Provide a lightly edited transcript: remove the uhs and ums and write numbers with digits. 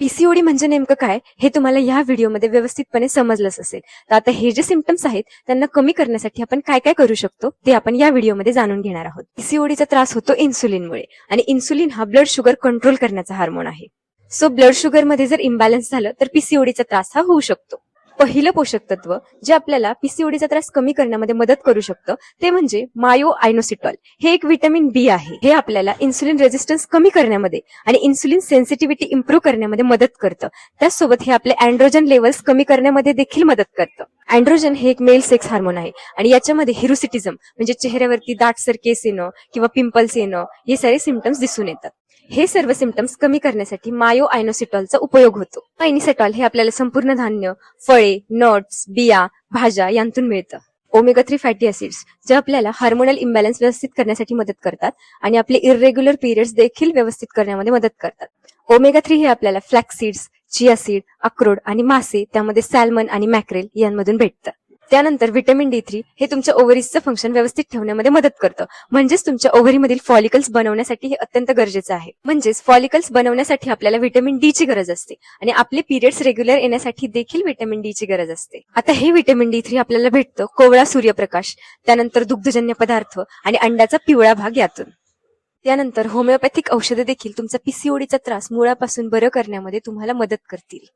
PCOD म्हणजे नेमकं काय हे तुम्हाला या व्हिडिओमध्ये व्यवस्थितपणे समजलंच असेल. तर आता हे जे सिम्पटम्स आहेत त्यांना कमी करण्यासाठी आपण काय काय करू शकतो ते आपण या व्हिडिओमध्ये जाणून घेणार आहोत. पीसीओडीचा त्रास होतो इन्सुलिनमुळे आणि इन्सुलिन हा ब्लड शुगर कंट्रोल करण्याचा हार्मोन आहे. सो ब्लड शुगर मध्ये जर इम्बॅलन्स झालं तर पीसीओडीचा त्रास हा होऊ शकतो. पहिलं पोषक तत्व जे आपल्याला पीसीओडीचा त्रास कमी करण्यामध्ये मदत करू शकतं ते म्हणजे मायो आयनोसिटॉल. हे एक व्हिटॅमिन बी आहे. हे आपल्याला इन्सुलिन रेझिस्टन्स कमी करण्यामध्ये आणि इन्सुलिन सेन्सिटिव्हिटी इम्प्रूव्ह करण्यामध्ये मदत करतं. त्याचसोबत हे आपले अँड्रोजन लेवल्स कमी करण्यामध्ये देखील मदत करतं. अँड्रोजन हे एक मेल सेक्स हार्मोन आहे आणि याच्यामध्ये हिरोसिटिझम म्हणजे चेहऱ्यावरती दाटसर केस येणं किंवा पिंपल्स येणं हे सारे सिम्पटम्स दिसून येतात. हे सर्व सिम्पटम्स कमी करण्यासाठी मायो आयनोसिटॉलचा उपयोग होतो. आयनोसिटॉल हे आपल्याला संपूर्ण धान्य, फळे, नट्स, बिया, भाज्या यांतून मिळतं. ओमेगा 3 फॅटी ऍसिड्स जे आपल्याला हार्मोनल इम्बॅलन्स व्यवस्थित करण्यासाठी मदत करतात आणि आपले इरेग्युलर पिरियड्स देखील व्यवस्थित करण्यामध्ये मदत करतात. ओमेगा 3 हे आपल्याला फ्लॅक्स सीड्स, चिया सीड, अक्रोड आणि मासे त्यामध्ये सॅल्मन आणि मॅक्रेल यांमधून भेटतं. त्यानंतर व्हिटॅमिन D3 हे तुमच्या ओव्हरीजचं फंक्शन व्यवस्थित ठेवण्यामध्ये मदत करतं. म्हणजेच तुमच्या ओव्हरीमधील फॉलिकल्स बनवण्यासाठी हे अत्यंत गरजेचं आहे. म्हणजेच फॉलिकल्स बनवण्यासाठी आपल्याला व्हिटॅमिन डी ची गरज असते आणि आपले पिरियड्स रेग्युलर येण्यासाठी देखील व्हिटॅमिन डी ची गरज असते. आता हे व्हिटॅमिन D3 आपल्याला भेटतं कोवळा सूर्यप्रकाश, त्यानंतर दुग्धजन्य पदार्थ आणि अंड्याचा पिवळा भाग यातून. त्यानंतर होमिओपॅथिक औषधे देखील तुमचा पीसीओडीचा त्रास मुळापासून बरं करण्यामध्ये तुम्हाला मदत करतील.